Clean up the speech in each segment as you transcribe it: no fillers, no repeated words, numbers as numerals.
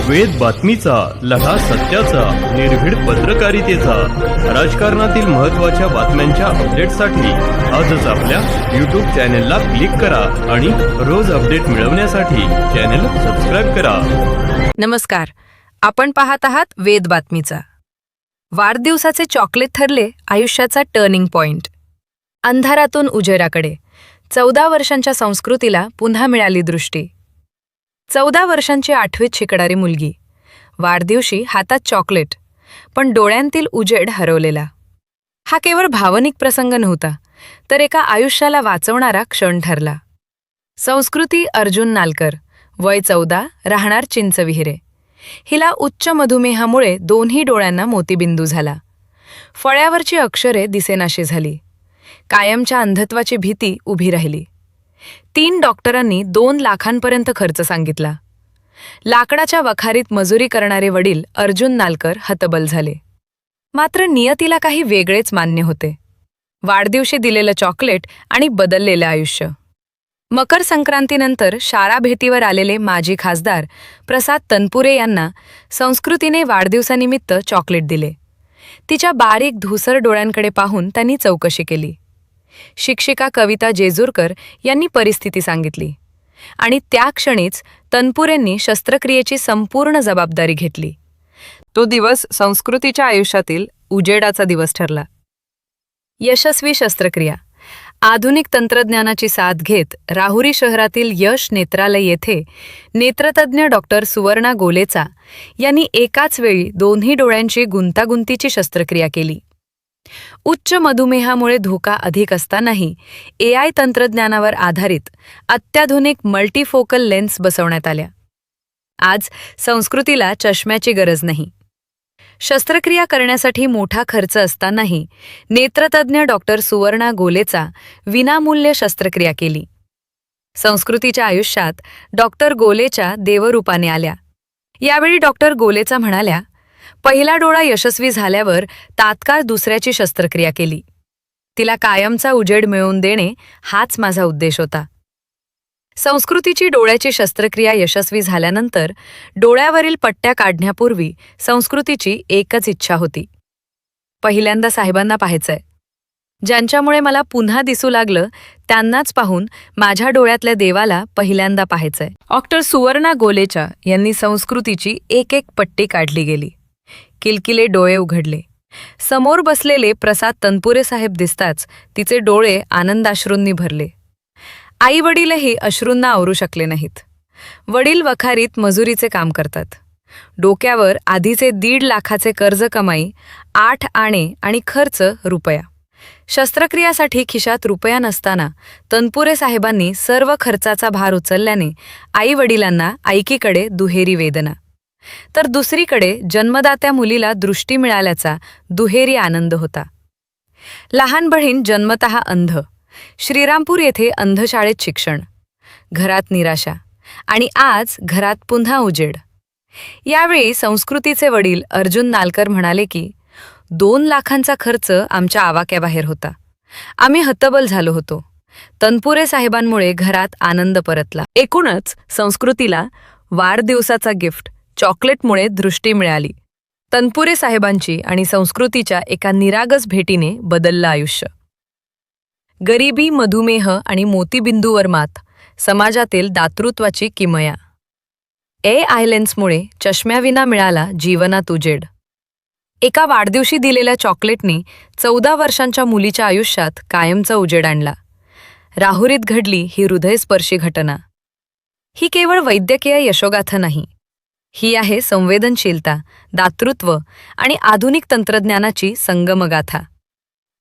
वेद बातमीचा, लढा सत्याचा, निर्भीड पत्रकारितेचा, राजकारणातील महत्त्वाच्या बातम्यांच्या अपडेटसाठी आजच आपल्या यूट्यूब चॅनेलला क्लिक करा आणि रोज अपडेट मिळवण्यासाठी चॅनेल सबस्क्राईब करा. नमस्कार, आपण पाहत आहात वेद बातमीचा. वाढदिवसाचे चॉकलेट ठरले आयुष्याचा टर्निंग पॉइंट. अंधारातून उजेडाकडे 14 वर्षांच्या संस्कृतीला पुन्हा मिळाली दृष्टी. 14 वर्षांची 8वीत शिकणारी मुलगी, वाढदिवशी हातात चॉकलेट, पण डोळ्यांतील उजेड हरवलेला. हा केवळ भावनिक प्रसंग नव्हता, तर एका आयुष्याला वाचवणारा क्षण ठरला. संस्कृती अर्जुन नालकर, वय 14, राहणार चिंचविहिरे. हिला उच्च मधुमेहामुळे दोन्ही डोळ्यांना मोतीबिंदू झाला. फळ्यावरची अक्षरे दिसेनाशी झाली. कायमच्या अंधत्वाची भीती उभी राहिली. 3 डॉक्टरांनी 2 लाखांपर्यंत खर्च सांगितला. लाकडाच्या वखारीत मजुरी करणारे वडील अर्जुन नालकर हतबल झाले. मात्र नियतीला काही वेगळेच मान्य होते. वाढदिवशी दिलेलं चॉकलेट आणि बदललेलं आयुष्य. मकर संक्रांतीनंतर शाळा भेटीवर आलेले माजी खासदार प्रसाद तनपुरे यांना संस्कृतीने वाढदिवसानिमित्त चॉकलेट दिले. तिच्या बारीक धूसर डोळ्यांकडे पाहून त्यांनी चौकशी केली. शिक्षिका कविता जेजूरकर यांनी परिस्थिती सांगितली आणि त्या क्षणीच तनपुरेंनी शस्त्रक्रियेची संपूर्ण जबाबदारी घेतली. तो दिवस संस्कृतीच्या आयुष्यातील उजेडाचा दिवस ठरला. यशस्वी शस्त्रक्रिया. आधुनिक तंत्रज्ञानाची साथ घेत राहुरी शहरातील यश नेत्रालय येथे नेत्रतज्ञ डॉक्टर सुवर्णा गोलेचा यांनी एकाच वेळी दोन्ही डोळ्यांची गुंतागुंतीची शस्त्रक्रिया केली. उच्च मधुमेहामुळे धोका अधिक असतानाही AI तंत्रज्ञानावर आधारित अत्याधुनिक मल्टीफोकल लेन्स बसवण्यात आल्या. आज संस्कृतीला चष्म्याची गरज नाही. शस्त्रक्रिया करण्यासाठी मोठा खर्च असतानाही नेत्रतज्ञ डॉक्टर सुवर्णा गोलेचा विनामूल्य शस्त्रक्रिया केली. संस्कृतीच्या आयुष्यात डॉक्टर गोलेच्या देवरूपाने आल्या. यावेळी डॉक्टर गोलेचा म्हणाल्या, पहिला डोळा यशस्वी झाल्यावर तात्काळ दुसऱ्याची शस्त्रक्रिया केली. तिला कायमचा उजेड मिळवून देणे हाच माझा उद्देश होता. संस्कृतीची डोळ्याची शस्त्रक्रिया यशस्वी झाल्यानंतर डोळ्यावरील पट्ट्या काढण्यापूर्वी संस्कृतीची एकच इच्छा होती, पहिल्यांदा साहेबांना पाहायचंय. ज्यांच्यामुळे मला पुन्हा दिसू लागलं त्यांनाच पाहून माझ्या डोळ्यातल्या देवाला पहिल्यांदा पाहायचंय. डॉक्टर सुवर्णा गोलेचा यांनी संस्कृतीची एक एक पट्टी काढली गेली. किलकिले डोळे उघडले. समोर बसलेले प्रसाद तनपुरे साहेब दिसताच तिचे डोळे आनंदाश्रूंनी भरले. आई वडीलही अश्रूंना आवरू शकले नाहीत. वडील वखारीत मजुरीचे काम करतात. डोक्यावर आधीचे 1.5 लाखाचे कर्ज कमाई, 8 आणे आणि खर्च रुपया. शस्त्रक्रियासाठी खिशात रुपया नसताना तनपुरे साहेबांनी सर्व खर्चाचा भार उचलल्याने आई वडिलांना एकीकडे दुहेरी वेदना, तर दुसरीकडे जन्मदात्या मुलीला दृष्टी मिळाल्याचा दुहेरी आनंद होता. लहान बहीण जन्मतः अंध. श्रीरामपूर येथे अंधशाळेत शिक्षण. घरात निराशा आणि आज घरात पुन्हा उजेड. यावेळी संस्कृतीचे वडील अर्जुन नालकर म्हणाले की 2 लाखांचा खर्च आमच्या आवाक्याबाहेर होता. आम्ही हतबल झालो होतो. तनपुरे साहेबांमुळे घरात आनंद परतला. एकूणच संस्कृतीला वाढदिवसाचा गिफ्ट चॉकलेटमुळे दृष्टी मिळाली. तनपुरे साहेबांची आणि संस्कृतीच्या एका निरागस भेटीने बदललं आयुष्य. गरिबी, मधुमेह आणि मोतीबिंदूवर मात, समाजातील दातृत्वाची किमया. AI लेन्समुळे चष्म्याविना मिळाला जीवनात उजेड. एका वाढदिवशी दिलेल्या चॉकलेटनी 14 वर्षांच्या मुलीच्या आयुष्यात कायमचा उजेड आणला. राहुरीत घडली ही हृदयस्पर्शी घटना. ही केवळ वैद्यकीय यशोगाथा नाही, ही आहे संवेदनशीलता, दातृत्व आणि आधुनिक तंत्रज्ञानाची संगमगाथा.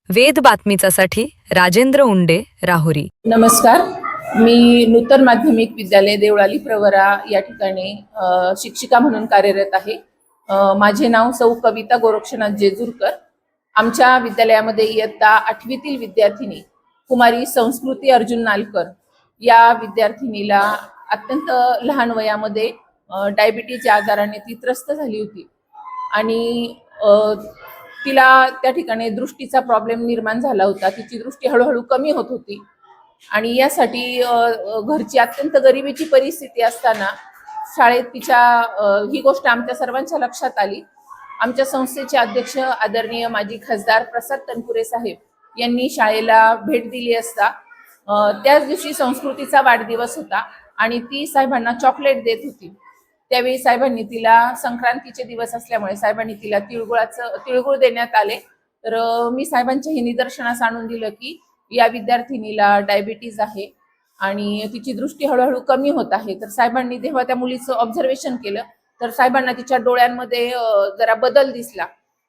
वेद बातमीचासाठी राजेंद्र उंडे, राहुरी. नमस्कार, मी नूतन माध्यमिक विद्यालय देवळाली प्रवरा या ठिकाणी शिक्षिका म्हणून कार्यरत आहे. माझे नाव सौ कविता गोरक्षनाथ जेजूरकर. आमच्या विद्यालयामध्ये इयत्ता 8वीतील विद्यार्थिनी कुमारी संस्कृती अर्जुन नालकर या विद्यार्थिनीला अत्यंत लहान वयामध्ये डायबिटीजच्या आजाराने ती त्रस्त झाली होती आणि तिला त्या ठिकाणी दृष्टीचा प्रॉब्लेम निर्माण झाला होता. तिची दृष्टी हळूहळू कमी होत होती आणि यासाठी घरची अत्यंत गरिबीची परिस्थिती असताना शाळेत तिच्या ही गोष्ट आमच्या सर्वांच्या लक्षात आली. आमच्या संस्थेचे अध्यक्ष आदरणीय माजी खासदार प्रसाद तनपुरे साहेब यांनी शाळेला भेट दिली असता त्याच दिवशी संस्कृतीचा वाढदिवस होता आणि ती साहेबांना चॉकलेट देत होती. त्यावेळी साहेबांनी तिला, संक्रांतीचे दिवस असल्यामुळे साहेबांनी तिला तिळगुळ देण्यात आले. तर मी साहेबांच्या हे निदर्शनास आणून दिलं की या विद्यार्थिनीला डायबिटीज आहे आणि तिची दृष्टी हळूहळू कमी होत आहे. तर साहेबांनी जेव्हा त्या मुलीचं ऑब्झर्वेशन केलं तर साहेबांना तिच्या डोळ्यांमध्ये जरा बदल दिसला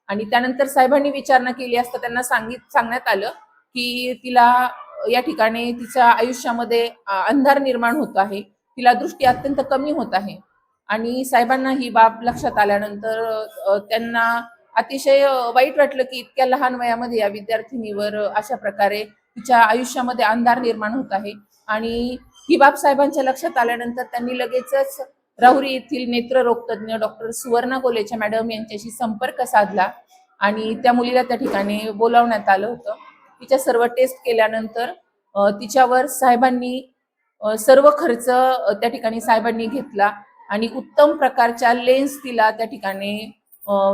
आणि त्यानंतर साहेबांनी विचारणा केली असता त्यांना सांगण्यात आलं की तिला या ठिकाणी तिच्या आयुष्यामध्ये अंधार निर्माण होत आहे, तिला दृष्टी अत्यंत कमी होत आहे. आणि साहेबांना ही बाब लक्षात आल्यानंतर त्यांना अतिशय वाईट वाटलं की इतक्या लहान वयामध्ये या विद्यार्थिनीवर अशा प्रकारे तिच्या आयुष्यामध्ये अंधार निर्माण होत आहे. आणि ही बाब साहेबांच्या लक्षात आल्यानंतर त्यांनी लगेचच राहुरी येथील नेत्ररोग तज्ज्ञ डॉक्टर सुवर्णा गोलेच्या मॅडम यांच्याशी संपर्क साधला आणि त्या मुलीला त्या ठिकाणी बोलावण्यात आलं होतं. तिच्या सर्व टेस्ट केल्यानंतर तिच्यावर साहेबांनी सर्व खर्च त्या ठिकाणी साहेबांनी घेतला आणि उत्तम प्रकारच्या लेन्स तिला त्या ठिकाणी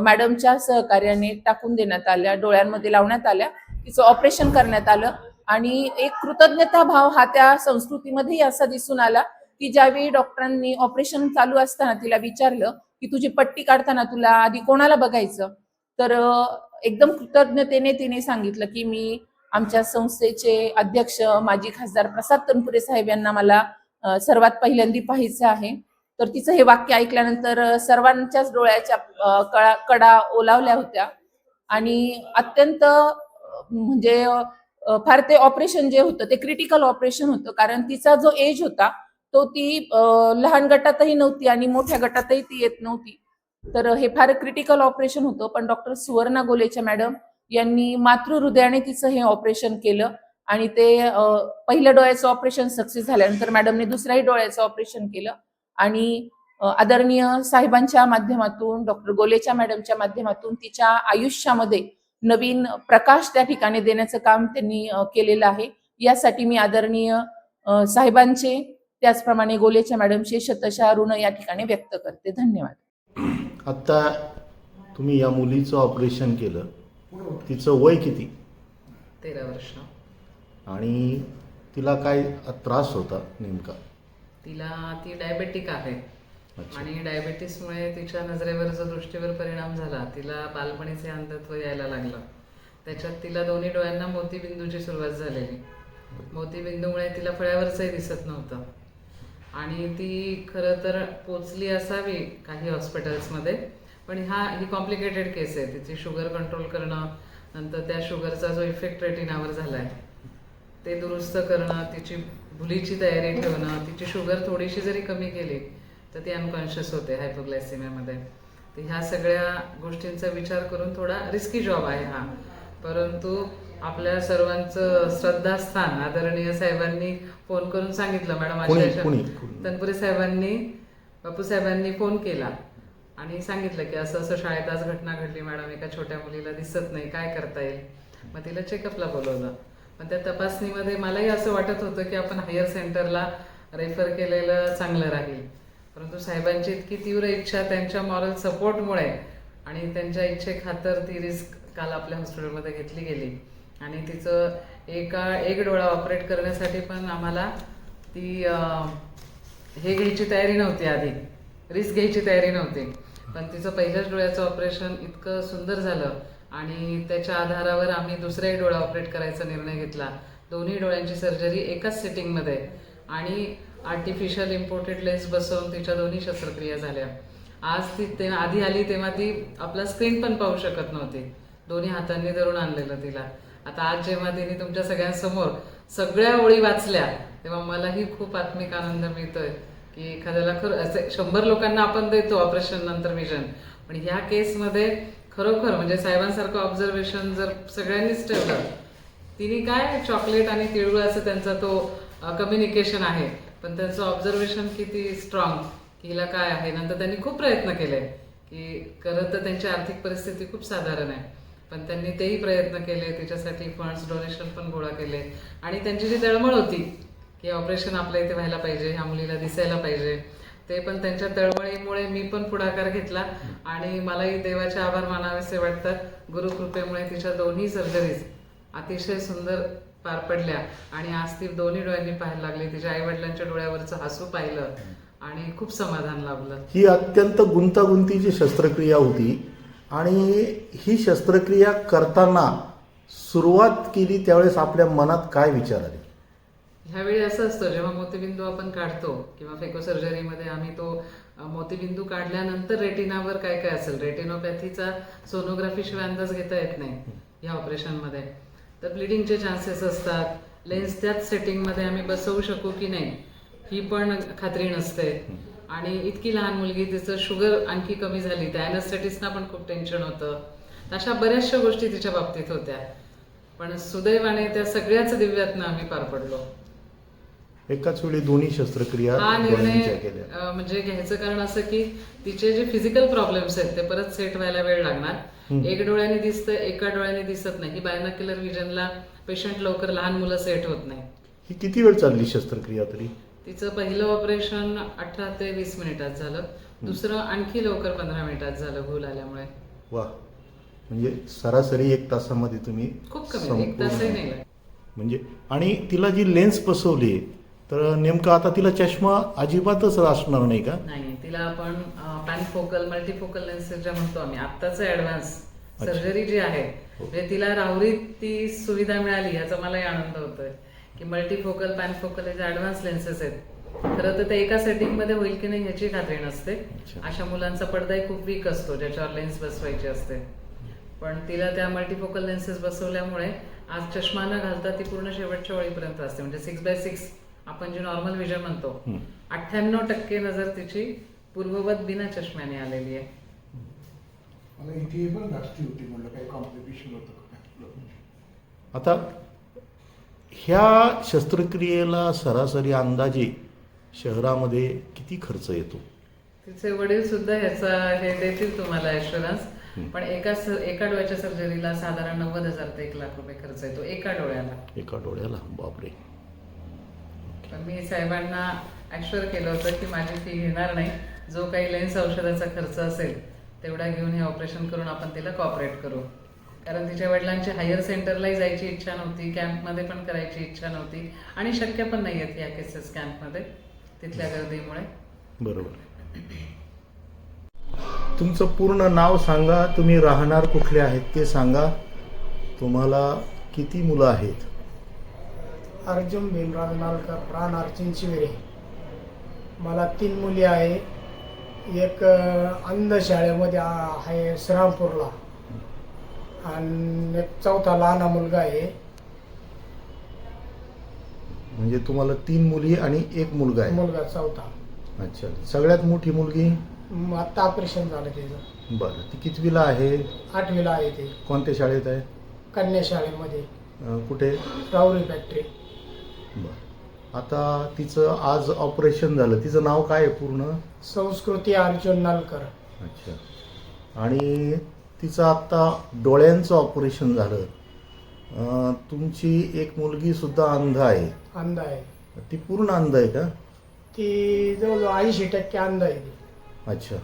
मॅडमच्या सहकार्याने टाकून देण्यात आल्या, डोळ्यांमध्ये लावण्यात आल्या, तिचं ऑपरेशन करण्यात आलं. आणि एक कृतज्ञता भाव हा त्या संस्कृतीमध्येही असा दिसून आला की ज्यावेळी डॉक्टरांनी ऑपरेशन चालू असताना तिला विचारलं की तुझी पट्टी काढताना तुला आधी कोणाला बघायचं, तर एकदम कृतज्ञतेने तिने सांगितलं की मी आमच्या संस्थेचे अध्यक्ष माजी खासदार प्रसाद तनपुरे साहेब यांना मला सर्वात पहिल्यांदा पाहायचं आहे. तर तिचं हे वाक्य ऐकल्यानंतर सर्वांच्याच डोळ्याच्या कडा ओलावल्या होत्या आणि अत्यंत म्हणजे फार ते ऑपरेशन जे होतं ते क्रिटिकल ऑपरेशन होतं, कारण तिचा जो एज होता तो ती लहान गटातही नव्हती आणि मोठ्या गटातही ती येत नव्हती. तर हे फार क्रिटिकल ऑपरेशन होतं. पण डॉक्टर सुवर्णा गोलेच्या मॅडम यांनी मातृहृदयाने तिचं हे ऑपरेशन केलं आणि ते पहिल्या डोळ्याचं ऑपरेशन सक्सेस झाल्यानंतर मॅडमने दुसऱ्याही डोळ्याचं ऑपरेशन केलं आणि आदरणीय साहेबांच्या माध्यमातून, डॉक्टर गोलेच्या मॅडमच्या माध्यमातून तिच्या आयुष्यामध्ये नवीन प्रकाश त्या ठिकाणी देण्याचं काम त्यांनी केलेलं आहे. यासाठी मी आदरणीय साहेबांचे त्याचप्रमाणे गोलेच्या मॅडमचे शतशः ऋण या ठिकाणी व्यक्त करते. धन्यवाद. आता तुम्ही या मुलीचं ऑपरेशन केलं, तिचं वय किती? 13 वर्ष. आणि तिला काय त्रास होता नेमका? ती डायबेटिक आहे. अच्छा. आणि डायबेटीसमुळे तिच्या नजरेवर जो दृष्टीवर परिणाम झाला, तिला बालपणीचे अंधत्व यायला लागलं. त्याच्यात तिला दोन्ही डोळ्यांना मोतीबिंदूची सुरुवात झालेली. मोतीबिंदूमुळे तिला फळ्यावरचंही दिसत नव्हतं आणि ती खरं तर पोचली असावी काही हॉस्पिटल्समध्ये, पण ही कॉम्प्लिकेटेड केस आहे. तिची शुगर कंट्रोल करणं, नंतर त्या शुगरचा जो इफेक्ट रेटिनावर झाला आहे ते दुरुस्त करणं, तिची भुलीची तयारी ठेवणं, तिची शुगर थोडीशी जरी कमी केली तर ती अनकॉन्शियस होते हायपोग्लायसेमियामध्ये. तर ह्या सगळ्या गोष्टींचा विचार करून थोडा रिस्की जॉब आहे हा. परंतु आपल्या सर्वांचं श्रद्धास्थान आदरणीय साहेबांनी फोन करून सांगितलं, मॅडम तनपुरे साहेबांनी, बापू साहेबांनी फोन केला आणि सांगितलं की असं असं शाळेत आज घटना घडली मॅडम, एका छोट्या मुलीला दिसत नाही, काय करता येईल. मग तिला चेकअपला बोलवलं. पण त्या तपासणीमध्ये मलाही असं वाटत होतं की आपण हायर सेंटरला रेफर केलेलं चांगलं राहील. परंतु साहेबांची इतकी तीव्र इच्छा, त्यांच्या मॉरल सपोर्टमुळे आणि त्यांच्या इच्छेखातर ती रिस्क काल आपल्या हॉस्पिटलमध्ये घेतली गेली आणि तिचं एक डोळा ऑपरेट करण्यासाठी पण आम्हाला ती हे घ्यायची तयारी नव्हती, आधी रिस्क घ्यायची तयारी नव्हती. पण तिचं पहिल्याच डोळ्याचं ऑपरेशन इतकं सुंदर झालं आणि त्याच्या आधारावर आम्ही दुसराही डोळा ऑपरेट करायचा निर्णय घेतला. दोन्ही डोळ्यांची सर्जरी एकाच सिटिंगमध्ये आणि आर्टिफिशियल इम्पोर्टेड लेन्स बसवून तिच्या दोन्ही शस्त्रक्रिया झाल्या. आज ती आधी आली तेव्हा ती आपला स्क्रीन पण पाहू शकत नव्हती, दोन्ही हातांनी धरून आणलेलं तिला. आता आज जेव्हा तिने तुमच्या सगळ्यांसमोर सगळ्या ओळी वाचल्या तेव्हा मलाही खूप आत्मिक आनंद मिळतोय की एखाद्याला खरं असे 100 लोकांना आपण देतो ऑपरेशन नंतर विजन, पण ह्या केसमध्ये खरोखर म्हणजे साहेबांसारखं ऑब्झर्वेशन जर सगळ्यांनीच ठेवलं. तिने काय चॉकलेट आणि तिळगुळ असं त्यांचा तो कम्युनिकेशन आहे, पण त्यांचं ऑब्झर्वेशन किती स्ट्रॉंग की हिला काय आहे. नंतर त्यांनी खूप प्रयत्न केले की खरं तर त्यांची आर्थिक परिस्थिती खूप साधारण आहे, पण त्यांनी तेही प्रयत्न केले, तिच्यासाठी फंड्स डोनेशन पण गोळा केले आणि त्यांची जी तळमळ होती की ऑपरेशन आपल्या इथे व्हायला पाहिजे, ह्या मुलीला दिसायला पाहिजे, ते पण त्यांच्या तळमळीमुळे मी पण पुढाकार घेतला आणि मलाही देवाचे आभार मानावेसे वाटतात. गुरुकृपेमुळे तिच्या दोन्ही सर्जरीज अतिशय सुंदर पार पडल्या आणि आज ती दोन्ही डोळ्यांनी पाहायला लागली. तिच्या आई वडिलांच्या डोळ्यावरचं हसू पाहिलं आणि खूप समाधान लाभलं. ही अत्यंत गुंतागुंतीची शस्त्रक्रिया होती आणि ही शस्त्रक्रिया करताना सुरुवात केली त्यावेळेस आपल्या मनात काय विचार आले? ह्यावेळी असं असतं, जेव्हा मोतीबिंदू आपण काढतो किंवा फेको सर्जरीमध्ये आम्ही तो मोतीबिंदू काढल्यानंतर रेटिनावर काय काय असेल, रेटिनोपॅथीचा सोनोग्राफी शिवाय अंदाज घेता येत नाही या ऑपरेशनमध्ये. तर ब्लिडिंगचे चान्सेस असतात, लेन्स त्याच सेटिंगमध्ये आम्ही बसवू शकू की नाही ही पण खात्री नसते. आणि इतकी लहान मुलगी, तिचं शुगर आणखी कमी झाली, त्या ॲनेस्थेटिस्टना पण खूप टेन्शन होतं. अशा बऱ्याचशा गोष्टी तिच्या बाबतीत होत्या, पण सुदैवाने त्या सगळ्याच दिव्यातनं आम्ही पार पडलो. एकाच वेळी दोन्ही शस्त्रक्रिया हा डोळ्यांच्या केल्या. म्हणजे घ्यायचं कारण असं की तिचे जे फिजिकल प्रॉब्लेम्स आहेत ते परत सेट व्हायला वेळ लागणार. एक डोळ्याने दिसतं, एका डोळ्याने दिसत नाही. ही बायनॉक्युलर विजनला पेशंट लवकर, लहान मुलं सेट होत नाही. ही किती वेळ चालली शस्त्रक्रिया तरी? तिचं पहिलं ऑपरेशन 18 ते 20 मिनिटात झालं, दुसरं आणखी लवकर 15 मिनिटात झालं भूल आल्यामुळे. वा, म्हणजे सरासरी 1 तासामध्ये तुम्ही खूप कमी, 1 तासही नाही लागला. म्हणजे आणि तिला जी लेन्स बसवली तर नेमकं आता तिला चष्मा अजिबातच असणार नाही का? नाही, तिला आपण पॅनफोकल, मल्टीफोकल लेन्सेस ज्या म्हणतो आम्ही, आत्ताचं ॲडव्हान्स सर्जरी जी आहे, म्हणजे तिला राहुरीत ती सुविधा मिळाली याचा मलाही आनंद होतोय की मल्टीफोकल, पॅनफोकल हे जे ॲडव्हान्स लेन्सेस आहेत. खरं तर ते एका सेटिंगमध्ये होईल की नाही याची खात्री नसते. अशा मुलांचा पडदाही खूप वीक असतो ज्याच्यावर लेन्स बसवायची असते. पण तिला त्या मल्टीफोकल लेन्सेस बसवल्यामुळे आज चष्मा न घालता ती पूर्ण शेवटच्या ओळीपर्यंत असते. म्हणजे 6x6 आपण जे नॉर्मल विजन म्हणतो, 98% नजर तिची पूर्ववत बिना चष्म्याने आलेली आहे. मला इथे पण जास्ती होती, म्हणलं काही कॉम्प्लिकेशन होतं. आता ह्या शस्त्रक्रियेला सरासरी अंदाजे शहरामध्ये किती खर्च येतो? तिचे वडील सुद्धा ह्याचा हे देतील तुम्हाला ॲश्युरन्स. पण एका डोळ्याच्या सर्जरीला साधारण 90,000 ते 1 लाख रुपये खर्च येतो एका डोळ्याला. एका डोळ्याला? बापरे. पण मी साहेबांना ॲश्युअर केलं होतं की माझी फी घेणार नाही, जो काही लेन्स औषधाचा खर्च असेल तेवढा घेऊन हे ऑपरेशन करून आपण तिला कॉपरेट करू. कारण तिच्या वडिलांची हायर सेंटरलाही जायची इच्छा नव्हती, कॅम्पमध्ये पण करायची इच्छा नव्हती आणि शक्य पण नाही आहेत या केसेस कॅम्पमध्ये तिथल्या गर्दीमुळे. बरोबर. तुमचं पूर्ण नाव सांगा, तुम्ही राहणार कुठले आहेत ते सांगा, तुम्हाला किती मुलं आहेत? अर्जुन भीमराव नालकर, राहणार चिंचविरे. मला 3 मुली आहे. एक अंध शाळेमध्ये आहे श्रीरामपूरला आणि एक 4था लहान मुलगा आहे. म्हणजे तुम्हाला 3 मुली आणि 1 मुलगा आहे? मुलगा 4था. अच्छा. सगळ्यात मोठी मुलगी? आत्ता ऑपरेशन झालं त्याचं. बरं. ती कितवीला आहे? 8वीला आहे ते. कोणत्या शाळेत आहे? कन्या शाळेमध्ये. कुठे? राहुरी फॅक्टरी. बरं. आता तिचं आज ऑपरेशन झालं, तिचं नाव काय आहे पूर्ण? संस्कृती अर्जुन नालकर. अच्छा. आणि तिचं आत्ता डोळ्यांचं ऑपरेशन झालं. तुमची एक मुलगी सुद्धा अंध आहे? अंध आहे. ती पूर्ण अंध आहे का? ती जवळजवळ 80% अंध आहे ती. अच्छा.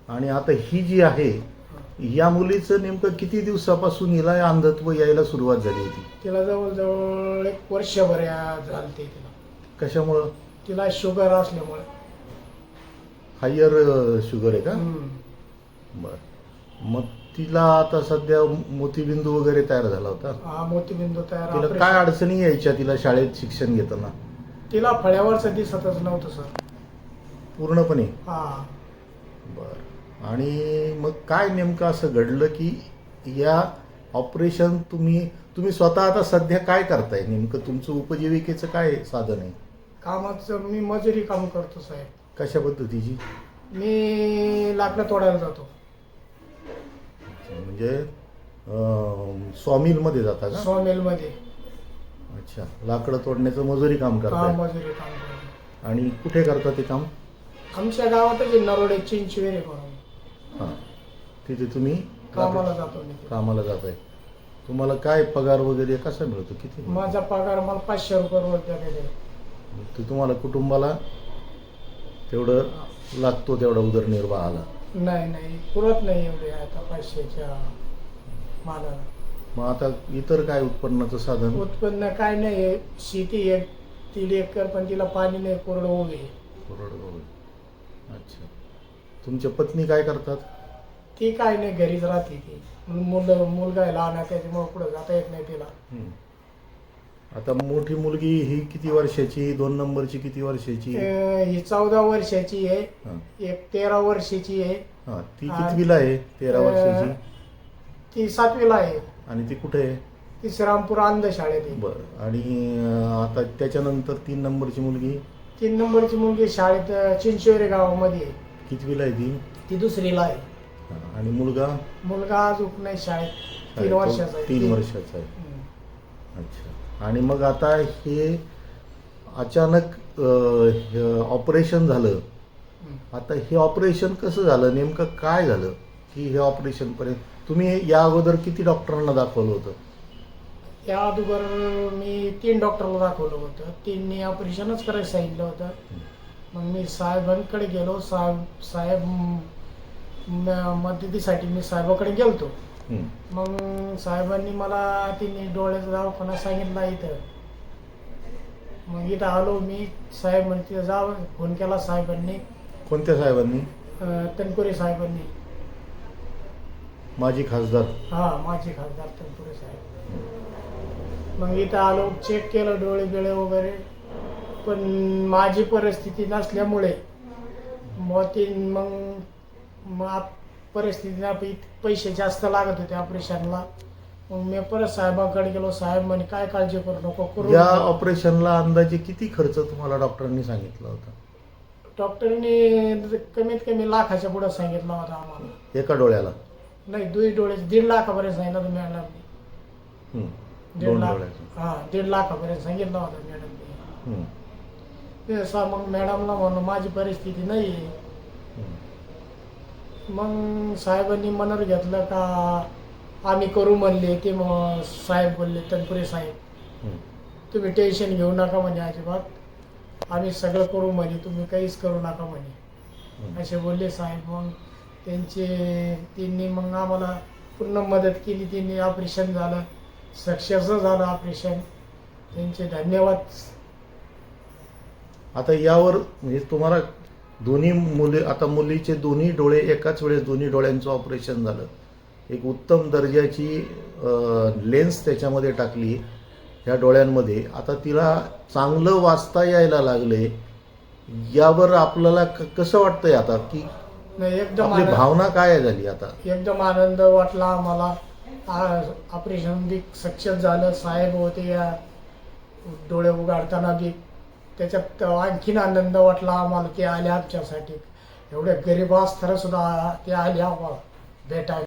आणि आता ही जी आहे, या मुलीचं नेमकं किती दिवसापासून हिला अंधत्व यायला सुरुवात झाली होती? तिला जवळजवळ 1 वर्षभर झालते तिला. कशामुळं? तिला शुगर असल्यामुळे. हायर शुगर आहे का? बरं. मग तिला आता सध्या मोतीबिंदू वगैरे तयार झाला होता? हा, मोतीबिंदू तयार. तिला काय अडचणी यायच्या तिला शाळेत शिक्षण घेताना? तिला फळ्यावरचं दिसतच नव्हतं सर, पूर्णपणे? हा. बरं. आणि मग काय नेमकं असं घडलं की या ऑपरेशन तुम्ही स्वतः आता सध्या काय करताय नेमकं? तुमचं उपजीविकेचं काय साधन आहे? कामाचं मी मजुरी काम करतो साहेब. कशा पद्धतीची? मी लाकडं तोडायला जातो. म्हणजे सॉमिलमध्ये जाता का? सॉमिलमध्ये. अच्छा. लाकडं तोडण्याचं मजुरी काम हा, करताय? मजुरी काम करतो. आणि कुठे करता ते काम? आमच्या गावातच नरोडे चिंचवेरे म्हणून. हां. तिथे तुम्ही कामाला जातो मी. कामाला जाताय. तुम्हाला काय पगार वगैरे कसा मिळतो? किती? माझा पगार मला 500 रुपये रोज द्यायला. ते तुम्हाला कुटुंबाला तेवढं लागतो तेवढा उदरनिर्वाहाला. नाही पुरत नाही एवढे आता 500च्या मानानं. मग आता इतर काय उत्पन्नाचं साधन? उत्पन्न काय नाही आहे. शेती आहे 3 एकर, पण तिला पाणी नाही, कोरडं उभे. कोरडवाहू. अच्छा. तुमच्या पत्नी काय करतात? ती काय नाही, घरीच राहते ती. मुलगा आहे लहान आहे, त्याच्यामुळे पुढे जाता येत नाही तिला. आता मोठी मुलगी ही किती वर्षाची? 2 नंबरची किती वर्षाची? ही 14 वर्षाची आहे. हां. एक 13 वर्षाची आहे. हां, ती कितवीला आहे? 13 वर्षाची. ती 7वीला आहे. आणि ती कुठे आहे? ती श्रीरामपूर अंध शाळेत आहे. बरं. आणि आता त्याच्यानंतर 3 नंबरची मुलगी? 3 नंबरची मुलगी शाळेत चिंचोरे गावामध्ये आहे. कितवीला आहे ती? ती 2रीला आहे. हां. आणि मुलगा अजून नाही शाळेत, 3 वर्षाचा आहे. 3 वर्षाचा आहे. हम्म. अच्छा. आणि मग आता हे अचानक ऑपरेशन झालं. आता हे ऑपरेशन कसं झालं? नेमकं काय झालं की हे ऑपरेशनपर्यंत तुम्ही या अगोदर किती डॉक्टरांना दाखवलं होतं? या अगोदर मी 3 डॉक्टरला दाखवलं होतं. 3नी ऑपरेशनच करायला सांगितलं होतं. मग मी साहेबांकडे गेलो. साहेब मदतीसाठी मी साहेबाकडे गेलतो. मग साहेबांनी मला तिने डोळ्याचा दवाखाना सांगितला इथं. मग इथं आलो मी. साहेब म्हणते जा. फोन केला साहेबांनी. कोणत्या साहेबांनी? तनपुरे साहेबांनी. माजी खासदार? माझे खासदार तनपुरे साहेब. मग इथं आलो, चेक केलं डोळे बिळे वगैरे, पण माझी परिस्थिती नसल्यामुळे मग परिस्थितीला पैसे जास्त लागत होते ऑपरेशनला. मग मी परत साहेबांकडे गेलो. साहेब म्हणे काय काळजी करू नको, करू. या ऑपरेशनला अंदाजे किती खर्च तुम्हाला डॉक्टरांनी सांगितला होता? डॉक्टरने कमीत कमी लाखाच्या पुढे सांगितलं होतं आम्हाला. एका डोळ्याला? नाही, 2 डोळ्याचे 1.5 लाखापर्यंत सांगितलं होतं मॅडमने. 2 डोळ्याचं? 1.5 लाखापर्यंत सांगितलं होतं मॅडमने. मग मॅडमला म्हणून माझी परिस्थिती नाही आहे. मग साहेबांनी मनावर घेतलं का आम्ही करू म्हणले. ते मग साहेब बोलले, तनपुरे साहेब, तुम्ही टेन्शन घेऊ नका म्हणे अजिबात, आम्ही सगळं करू म्हणे, तुम्ही काहीच करू नका म्हणे, असे बोलले साहेब. मग त्यांनी मग आम्हाला पूर्ण मदत केली. त्यांनी ऑपरेशन झालं, सक्सेस झालं ऑपरेशन. त्यांचे धन्यवाद. आता यावर म्हणजे तुम्हाला दोन्ही आता मुलीचे दोन्ही डोळे एकाच वेळेस दोन्ही डोळ्यांचं ऑपरेशन झालं. एक उत्तम दर्जाची लेन्स त्याच्यामध्ये टाकली ह्या डोळ्यांमध्ये. आता तिला चांगलं वाचता यायला लागले. यावर आपल्याला कसं वाटतंय आता की नाही, एकदम आपली भावना काय झाली आता? एकदम आनंद वाटला आम्हाला. ऑपरेशन बी सक्सेस झालं. साहेब होते या डोळे उघडताना बी. त्याच्यात आणखीन आनंद वाटला आम्हाला की आले आमच्यासाठी. एवढ्या गरीब असताना सुद्धा ते आले आम्हाला भेटायला.